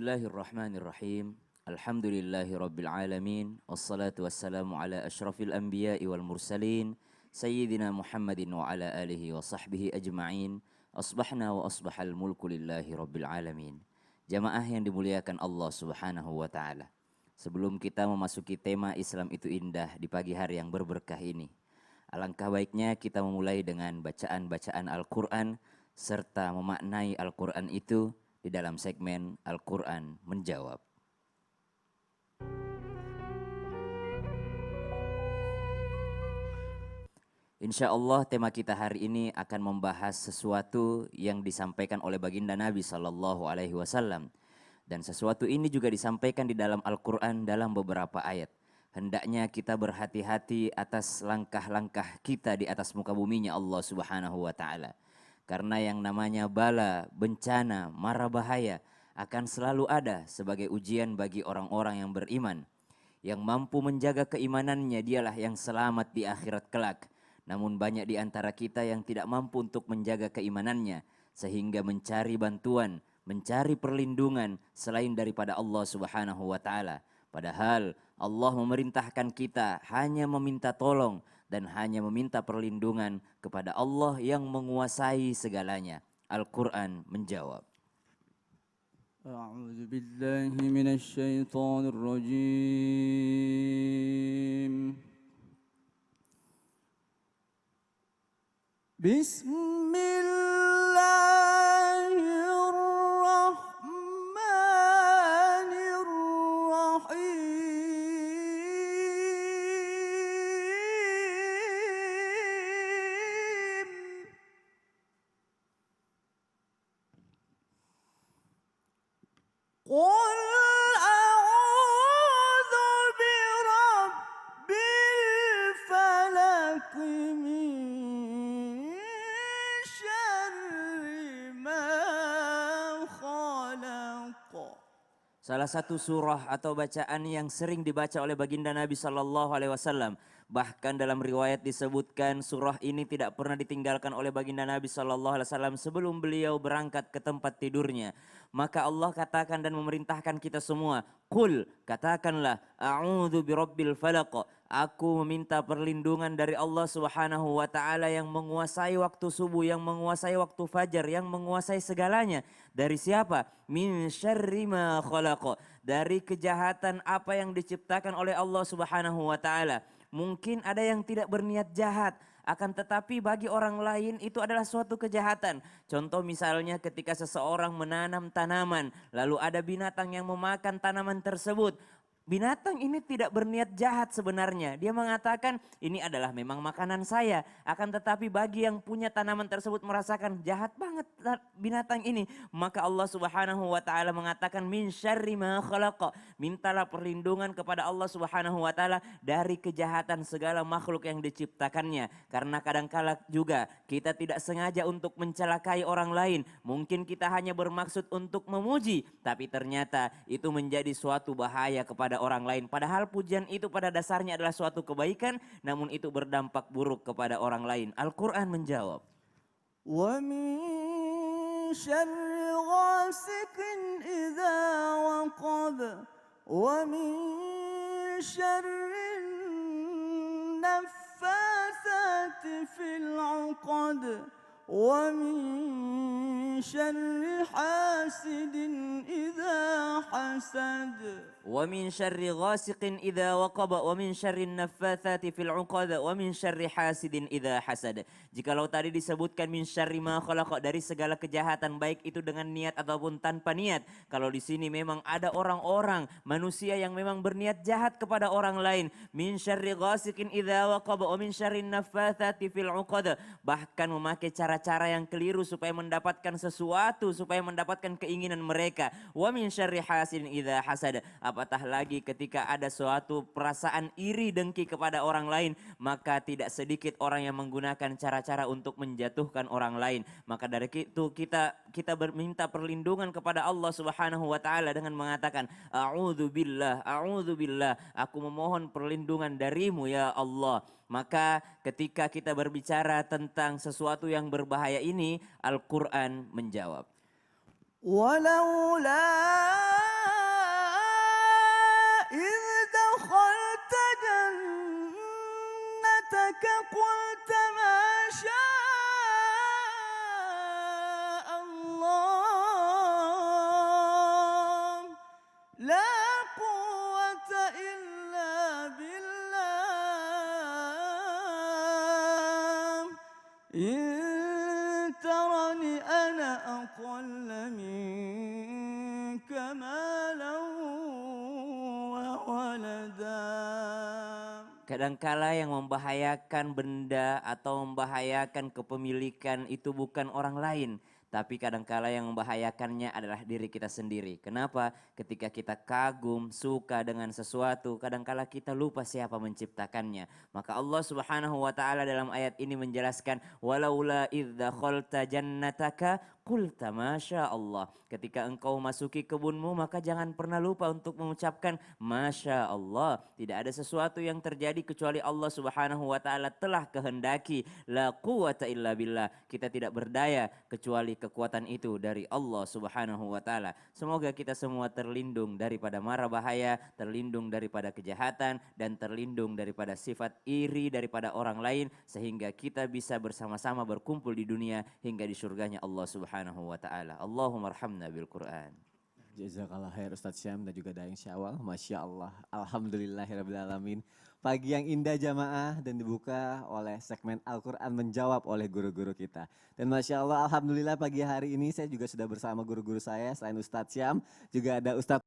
Bismillahirrahmanirrahim. Alhamdulillahi rabbil alamin. Wassalatu wassalamu ala ashrafil anbiya'i wal mursalin. Sayyidina Muhammadin wa ala alihi wa sahbihi ajma'in. Asbahna wa asbahal mulku lillahi rabbil alamin. Jamaah yang dimuliakan Allah subhanahu wa ta'ala. Sebelum kita memasuki tema Islam itu indah di pagi hari yang berberkah ini, alangkah baiknya kita memulai dengan bacaan-bacaan Al-Quran serta memaknai Al-Quran itu di dalam segmen Al-Quran Menjawab. Insya Allah tema kita hari ini akan membahas sesuatu yang disampaikan oleh baginda Nabi Sallallahu Alaihi Wasallam. Dan sesuatu ini juga disampaikan di dalam Al-Quran dalam beberapa ayat. Hendaknya kita berhati-hati atas langkah-langkah kita di atas muka buminya Allah Subhanahu wa Ta'ala. Karena yang namanya bala, bencana, mara bahaya akan selalu ada sebagai ujian bagi orang-orang yang beriman. Yang mampu menjaga keimanannya dialah yang selamat di akhirat kelak. Namun banyak di antara kita yang tidak mampu untuk menjaga keimanannya sehingga mencari bantuan, mencari perlindungan selain daripada Allah Subhanahu wa Ta'ala. Padahal Allah memerintahkan kita hanya meminta tolong dan hanya meminta perlindungan kepada Allah yang menguasai segalanya. Al-Quran menjawab. A'udzu billahi minasy syaithanir rajim. قل أعوذ برب الفلق من شر ما خلق. Salah satu surah atau bacaan yang sering dibaca oleh baginda Nabi Sallallahu Alaihi Wasallam. Bahkan dalam riwayat disebutkan surah ini tidak pernah ditinggalkan oleh baginda Nabi Sallallahu Alaihi Wasallam sebelum beliau berangkat ke tempat tidurnya. Maka Allah katakan dan memerintahkan kita semua, Qul, katakanlah, a'udzu birabbil falaq. Aku meminta perlindungan dari Allah Subhanahu wa Ta'ala yang menguasai waktu subuh, yang menguasai waktu fajar, yang menguasai segalanya. Dari siapa? Min syarri ma khalaq. Dari kejahatan apa yang diciptakan oleh Allah Subhanahu wa Ta'ala. Mungkin ada yang tidak berniat jahat, akan tetapi bagi orang lain itu adalah suatu kejahatan. Contoh misalnya ketika seseorang menanam tanaman, lalu ada binatang yang memakan tanaman tersebut. Binatang ini tidak berniat jahat sebenarnya. Dia mengatakan ini adalah memang makanan saya. Akan tetapi bagi yang punya tanaman tersebut merasakan jahat banget binatang ini. Maka Allah Subhanahu wa Ta'ala mengatakan min syarri ma khalaqa. Mintalah perlindungan kepada Allah Subhanahu wa Ta'ala dari kejahatan segala makhluk yang diciptakannya. Karena kadangkala juga kita tidak sengaja untuk mencelakai orang lain. Mungkin kita hanya bermaksud untuk memuji. Tapi ternyata itu menjadi suatu bahaya kepada orang lain. Padahal pujian itu pada dasarnya adalah suatu kebaikan, namun itu berdampak buruk kepada orang lain. Al-Quran menjawab. Wa min syarri ghasiqin idza waqab wa min syarri naffatsati fil 'uqad wa min syarri hasidin idza hasad. Wa min syarri ghasiqin idza waqaba wa min syarri naffatsati fil 'uqad wa min syarri hasidin idza hasad. Jikalau tadi disebutkan min syarri ma khalaqa, dari segala kejahatan baik itu dengan niat ataupun tanpa niat. Kalau di sini memang ada orang-orang manusia yang memang berniat jahat kepada orang lain. Min syarri ghasiqin idza waqaba wa min syarri naffatsati fil 'uqad. Bahkan memakai cara-cara yang keliru supaya mendapatkan sesuatu, supaya mendapatkan keinginan mereka. Wa min syarri hasidin idza hasad. Apatah lagi ketika ada suatu perasaan iri dengki kepada orang lain, maka tidak sedikit orang yang menggunakan cara-cara untuk menjatuhkan orang lain. Maka dari itu kita minta perlindungan kepada Allah Subhanahu wa Ta'ala dengan mengatakan a'udzu billah, aku memohon perlindungan darimu ya Allah. Maka ketika kita berbicara tentang sesuatu yang berbahaya ini, Al-Quran menjawab. Walaula إن ترني أنا أقل منك مالا وولدا. Kadangkala yang membahayakan benda atau membahayakan kepemilikan itu bukan orang lain, tapi kadangkala yang membahayakannya adalah diri kita sendiri. Kenapa? Ketika kita kagum, suka dengan sesuatu, kadangkala kita lupa siapa menciptakannya. Maka Allah Subhanahu wa taala dalam ayat ini menjelaskan, walaula idz dakhalta jannataka qulta masya Allah. Ketika engkau masuki kebunmu, maka jangan pernah lupa untuk mengucapkan masya Allah. Tidak ada sesuatu yang terjadi kecuali Allah Subhanahu wa taala telah kehendaki. La quwata illa billah. Kita tidak berdaya kecuali kekuatan itu dari Allah Subhanahu wa taala. Semoga kita semua terlindung daripada mara bahaya, terlindung daripada kejahatan, dan terlindung daripada sifat iri daripada orang lain, sehingga kita bisa bersama-sama berkumpul di dunia hingga di surganya Allah Subhanahu wa taala. Allahumma arhamna bil Quran. Jazakallah khair Ustadz Syam dan juga Daeng Syawal. Masya Allah. Alhamdulillahirrahmanirrahim. Pagi yang indah jamaah dan dibuka oleh segmen Al-Quran menjawab oleh guru-guru kita. Dan Masya Allah Alhamdulillah pagi hari ini saya juga sudah bersama guru-guru saya. Selain Ustadz Syam juga ada Ustadz